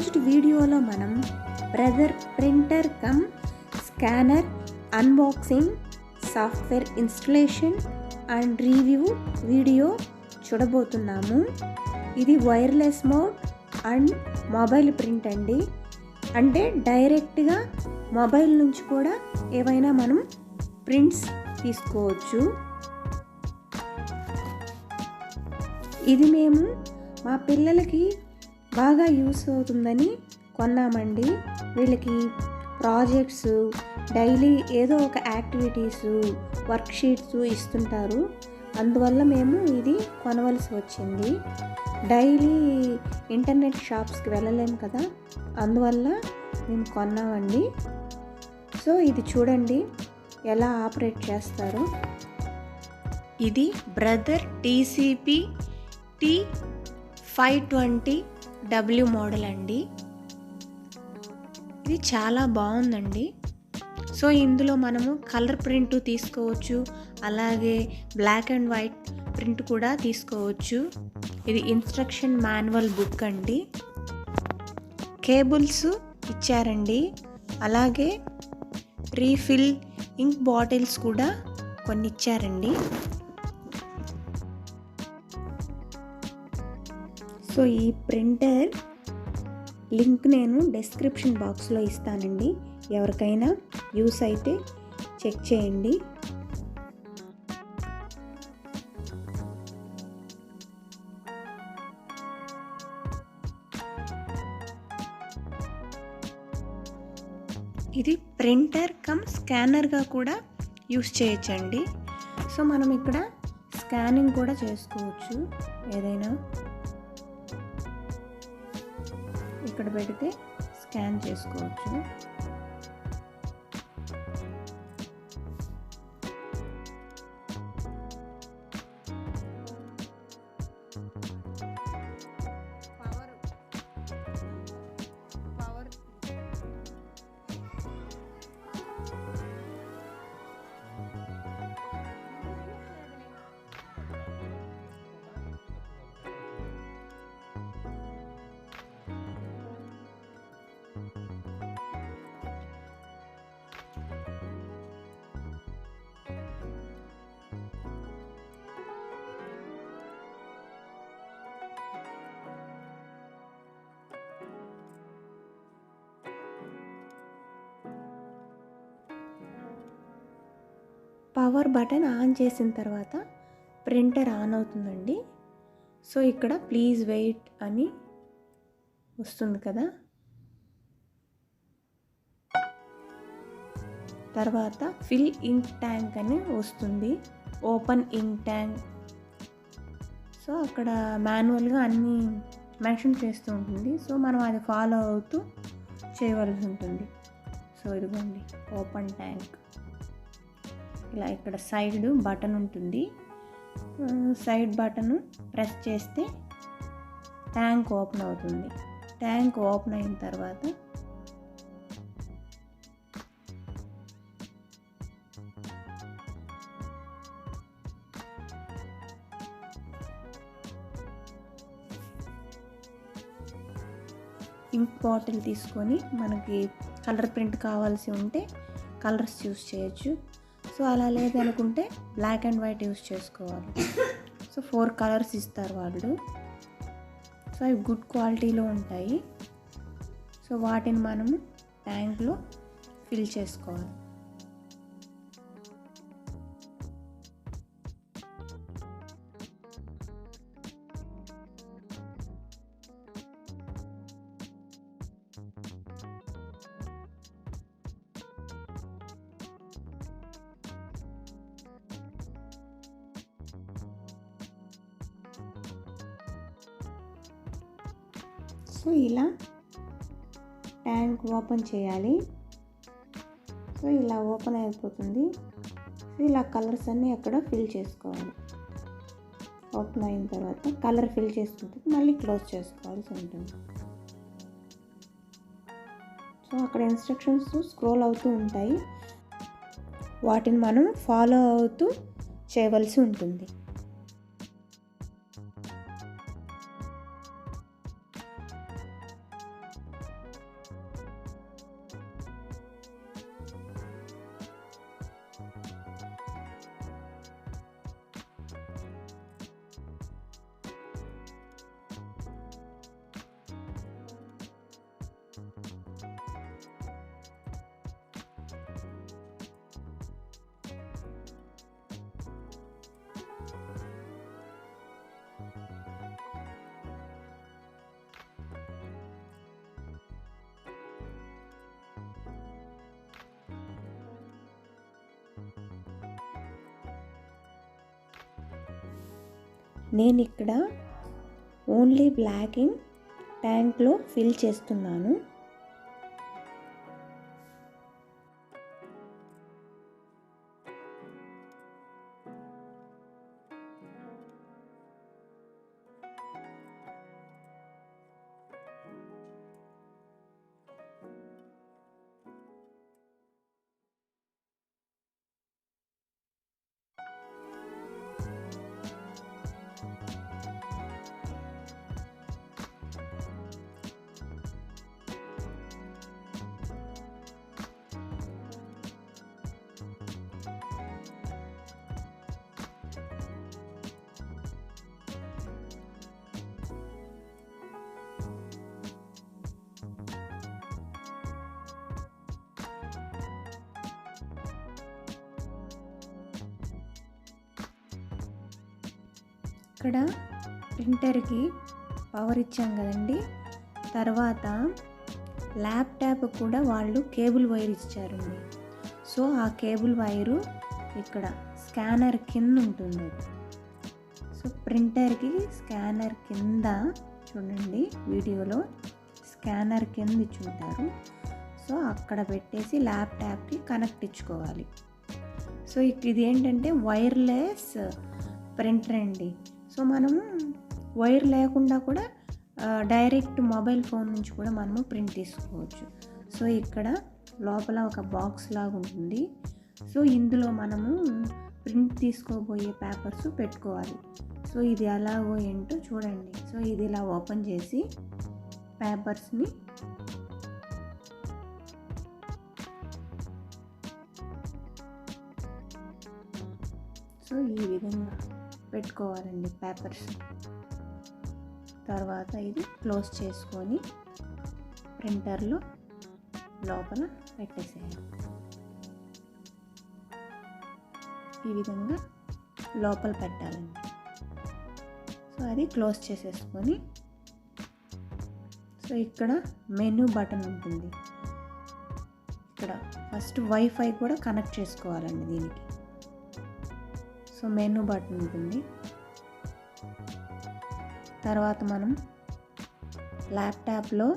ఈరోజు వీడియోలో మనం brother printer come scanner unboxing, software installation and review video చూడబోతున్నాము. ఇది wireless mode and mobile print అండి. అంటే డైరెక్ట్గా మొబైల్ నుంచి కూడా ఏవైనా మనం ప్రింట్స్ తీసుకోవచ్చు. ఇది మేము మా పిల్లలకి బాగా యూస్ అవుతుందని కొన్నామండి. వీళ్ళకి ప్రాజెక్ట్స్, డైలీ ఏదో ఒక యాక్టివిటీస్, వర్క్షీట్స్ ఇస్తుంటారు. అందువల్ల మేము ఇది కొనవలసి వచ్చింది. డైలీ ఇంటర్నెట్ షాప్స్కి వెళ్ళలేము కదా, అందువల్ల మేము కొన్నామండి. సో ఇది చూడండి ఎలా ఆపరేట్ చేస్తారో. ఇది బ్రదర్ TCP T520W మోడల్ అండి. ఇది చాలా బాగుందండి. సో ఇందులో మనము కలర్ ప్రింట్ తీసుకోవచ్చు, అలాగే బ్లాక్ అండ్ వైట్ ప్రింట్ కూడా తీసుకోవచ్చు. ఇది ఇన్స్ట్రక్షన్ మాన్యువల్ బుక్ అండి. కేబుల్స్ ఇచ్చారండి, అలాగే రీఫిల్ ఇంక్ బాటిల్స్ కూడా కొన్ని ఇచ్చారండి. సో ఈ ప్రింటర్ లింక్ నేను డిస్క్రిప్షన్ బాక్స్లో ఇస్తానండి. ఎవరికైనా యూస్ అయితే చెక్ చేయండి. ఇది ప్రింటర్ కమ్ స్కానర్గా కూడా యూస్ చేయొచ్చండి. సో మనం ఇక్కడ స్కానింగ్ కూడా చేసుకోవచ్చు. ఏదైనా ఇక్కడ పెడితే స్కాన్ చేసుకోవచ్చు. పవర్ బటన్ ఆన్ చేసిన తర్వాత ప్రింటర్ ఆన్ అవుతుందండి. సో ఇక్కడ ప్లీజ్ వెయిట్ అని వస్తుంది కదా, తర్వాత ఫిల్ ఇంక్ ట్యాంక్ అని వస్తుంది, ఓపెన్ ఇంక్ ట్యాంక్. సో అక్కడ మాన్యువల్గా అన్నీ మెన్షన్ చేస్తూ ఉంటుంది. సో మనం అది ఫాలో అవుతూ చేయవలసి ఉంటుంది. సో ఇదిగోండి ఓపెన్ ట్యాంక్. ఇలా ఇక్కడ సైడ్ బటన్ ఉంటుంది. సైడ్ బటన్ ప్రెస్ చేస్తే ట్యాంక్ ఓపెన్ అవుతుంది. ట్యాంక్ ఓపెన్ అయిన తర్వాత ఇంక్ బాటిల్ తీసుకొని మనకి కలర్ ప్రింట్ కావాల్సి ఉంటే కలర్స్ యూస్ చేయొచ్చు. సో అలా లేదనుకుంటే బ్లాక్ అండ్ వైట్ యూస్ చేసుకోవాలి. సో 4 కలర్స్ ఇస్తారు వాళ్ళు. సో అవి గుడ్ క్వాలిటీలో ఉంటాయి. సో వాటిని మనము ట్యాంక్లో ఫిల్ చేసుకోవాలి. సో ఇలా ట్యాంక్ ఓపెన్ చేయాలి. సో ఇలా ఓపెన్ అయిపోతుంది. సో ఇలా కలర్స్ అన్నీ అక్కడ ఫిల్ చేసుకోవాలి. ఓపెన్ అయిన తర్వాత కలర్ ఫిల్ చేసుకుంటే మళ్ళీ క్లోజ్ చేసుకోవాల్సి ఉంటుంది. సో అక్కడ ఇన్స్ట్రక్షన్స్ స్క్రోల్ అవుతూ ఉంటాయి, వాటిని మనం ఫాలో అవుతూ చేయవలసి ఉంటుంది. నేను ఇక్కడ ఓన్లీ బ్లాక్ ఇంక్ ట్యాంక్లో ఫిల్ చేస్తున్నాను. ఇక్కడ ప్రింటర్కి పవర్ ఇచ్చాం కదండి. తర్వాత ల్యాప్టాప్ కూడా వాళ్ళు కేబుల్ వైర్ ఇచ్చారండి. సో ఆ కేబుల్ వైరు ఇక్కడ స్కానర్ కింద ఉంటుంది. సో ప్రింటర్కి స్కానర్ కింద చూడండి, వీడియోలో స్కానర్ కింద ఇచ్చుంటారు. సో అక్కడ పెట్టేసి ల్యాప్టాప్కి కనెక్ట్ ఇచ్చుకోవాలి. సో ఇది ఏంటంటే వైర్లెస్ ప్రింటర్ అండి. సో మనము వైర్ లేకుండా కూడా డైరెక్ట్ మొబైల్ ఫోన్ నుంచి కూడా మనము ప్రింట్ తీసుకోవచ్చు. సో ఇక్కడ లోపల ఒక బాక్స్ లాగా ఉంటుంది. సో ఇందులో మనము ప్రింట్ తీసుకోబోయే పేపర్స్ పెట్టుకోవాలి. సో ఇది ఎలాగో ఏంటో చూడండి. సో ఇది ఇలా ఓపెన్ చేసి పేపర్స్ని సో ఈ విధంగా పెట్టుకోవాలండి పేపర్స్. తర్వాత ఇది క్లోజ్ చేసుకొని ప్రింటర్లో లోపల పెట్టేసేయాలి. ఈ విధంగా లోపల పెట్టాలండి. సో అది క్లోజ్ చేసేసుకొని సో ఇక్కడ మెనూ బటన్ ఉంటుంది. ఇక్కడ ఫస్ట్ వైఫై కూడా కనెక్ట్ చేసుకోవాలండి దీనికి. సో మెనూ బటన్ ఉంటుంది. తర్వాత మనం ల్యాప్టాప్లో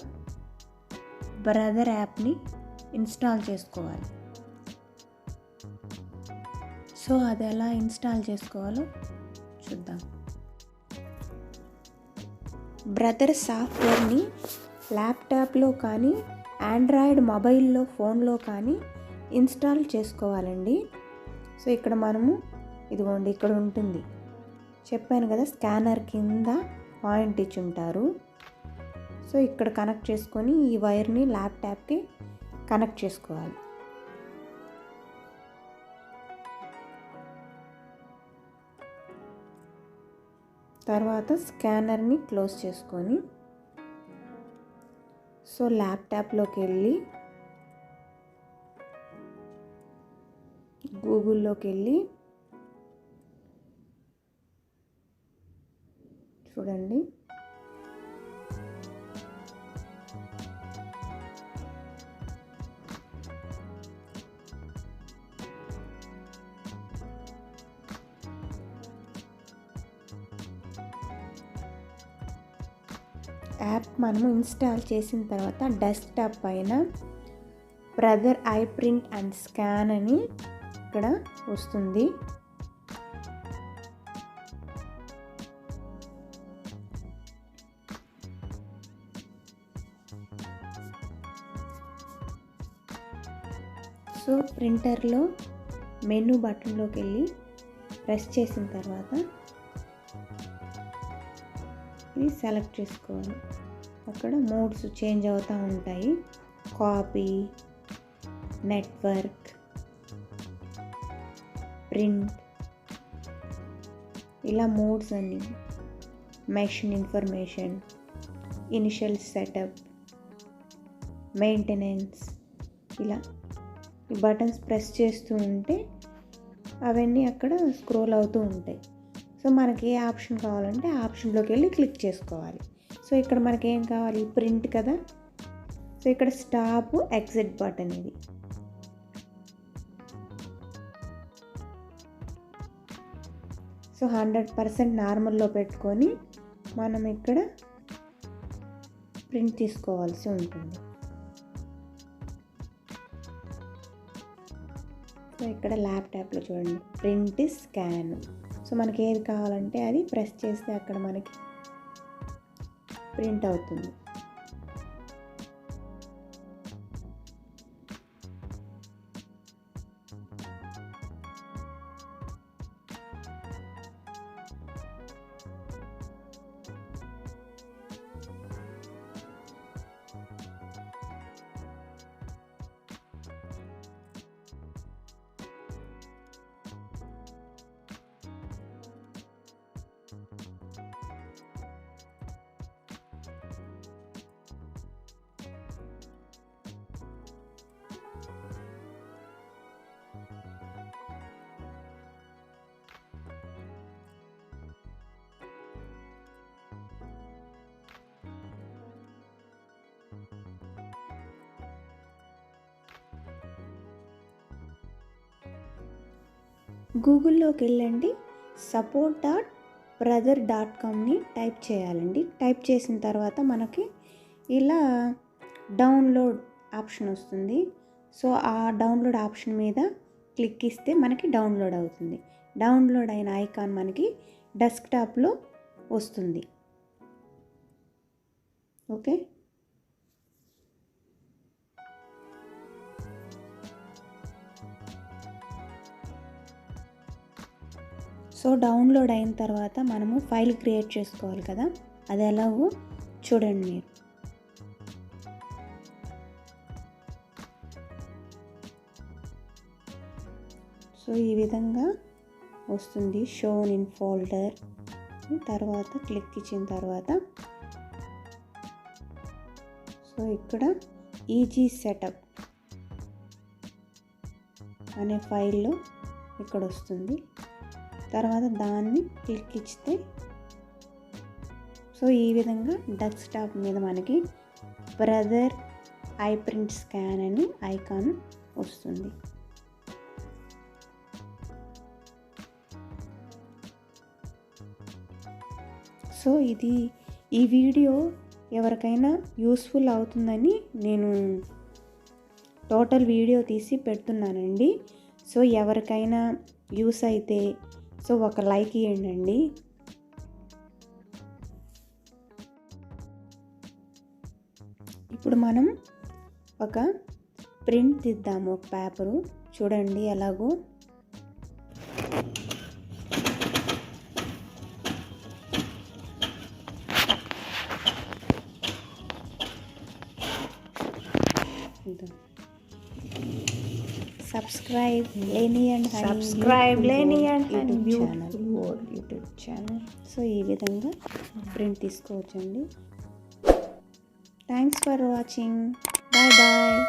బ్రదర్ యాప్ని ఇన్స్టాల్ చేసుకోవాలి. సో అది ఎలా ఇన్స్టాల్ చేసుకోవాలో చూద్దాం. బ్రదర్ సాఫ్ట్వేర్ని ల్యాప్టాప్లో కానీ ఆండ్రాయిడ్ మొబైల్లో ఫోన్లో కానీ ఇన్స్టాల్ చేసుకోవాలండి. సో ఇక్కడ మనము ఇదిగోండి ఇక్కడ ఉంటుంది, చెప్పాను కదా స్కానర్ కింద పాయింట్ ఇచ్చి ఉంటారు. సో ఇక్కడ కనెక్ట్ చేసుకొని ఈ వైర్ని ల్యాప్టాప్కి కనెక్ట్ చేసుకోవాలి. తర్వాత స్కానర్ని క్లోజ్ చేసుకొని సో ల్యాప్టాప్లోకి వెళ్ళి గూగుల్లోకి వెళ్ళి చూడండి యాప్ మనము ఇన్స్టాల్ చేసిన తర్వాత డెస్క్టాప్ పైన brother I print and scan అని ఇక్కడ వస్తుంది. సో ప్రింటర్లో మెనూ బటన్లోకి వెళ్ళి ప్రెస్ చేసిన తర్వాత ఇది సెలెక్ట్ చేసుకోవాలి. అక్కడ మోడ్స్ చేంజ్ అవుతూ ఉంటాయి. కాపీ, నెట్వర్క్, ప్రింట్, ఇలా మోడ్స్ అన్ని, machine information, initial setup, maintenance, ఇలా ఈ బటన్స్ ప్రెస్ చేస్తూ ఉంటే అవన్నీ అక్కడ స్క్రోల్ అవుతూ ఉంటాయి. సో మనకి ఏ ఆప్షన్ కావాలంటే ఆ ఆప్షన్లోకి వెళ్ళి క్లిక్ చేసుకోవాలి. సో ఇక్కడ మనకి ఏం కావాలి, ప్రింట్ కదా. సో ఇక్కడ స్టాప్ ఎగ్జిట్ బటన్ ఇది. సో సో 100% నార్మల్లో పెట్టుకొని మనం ఇక్కడ ప్రింట్ తీసుకోవాల్సి ఉంటుంది. సో ఇక్కడ ల్యాప్టాప్లో చూడండి ప్రింట్ స్కాన్. సో మనకి ఏది కావాలంటే అది ప్రెస్ చేస్తే అక్కడ మనకి ప్రింట్ అవుతుంది. గూగుల్లోకి వెళ్ళండి, support.brother.comని టైప్ చేయాలండి. టైప్ చేసిన తర్వాత మనకి ఇలా డౌన్లోడ్ ఆప్షన్ వస్తుంది. సో ఆ డౌన్లోడ్ ఆప్షన్ మీద క్లిక్ ఇస్తే మనకి డౌన్లోడ్ అవుతుంది. డౌన్లోడ్ అయిన ఐకాన్ మనకి డెస్క్టాప్లో వస్తుంది. ఓకే, సో డౌన్లోడ్ అయిన తర్వాత మనము ఫైల్ క్రియేట్ చేసుకోవాలి కదా, అది ఎలాగో చూడండి మీరు. సో ఈ విధంగా వస్తుంది షోన్ ఇన్ ఫోల్డర్. తర్వాత క్లిక్ ఇచ్చిన తర్వాత సో ఇక్కడ ఈజీ సెటప్ అనే ఫైల్లో ఇక్కడ వస్తుంది. తర్వాత దాన్ని క్లిక్ ఇస్తే సో ఈ విధంగా డెస్క్టాప్ మీద మనకి బ్రదర్ ఐ ప్రింట్ స్కాన్ అని ఐకాన్ వస్తుంది. సో ఈ వీడియో ఎవరికైనా యూస్ఫుల్ అవుతుందని నేను టోటల్ వీడియో తీసి పెడుతున్నానండి. సో ఎవరికైనా యూస్ అయితే సో ఒక లైక్ ఇవ్వండి. ఇప్పుడు మనం ఒక ప్రింట్ తీద్దాము, ఒక పేపరు చూడండి ఎలాగో. సబ్స్క్రైబ్ లేని అండ్ యూట్యూబ్ ఛానల్. సో ఈ విధంగా ప్రింట్ తీసుకోవచ్చండి. Thanks for watching. Bye bye.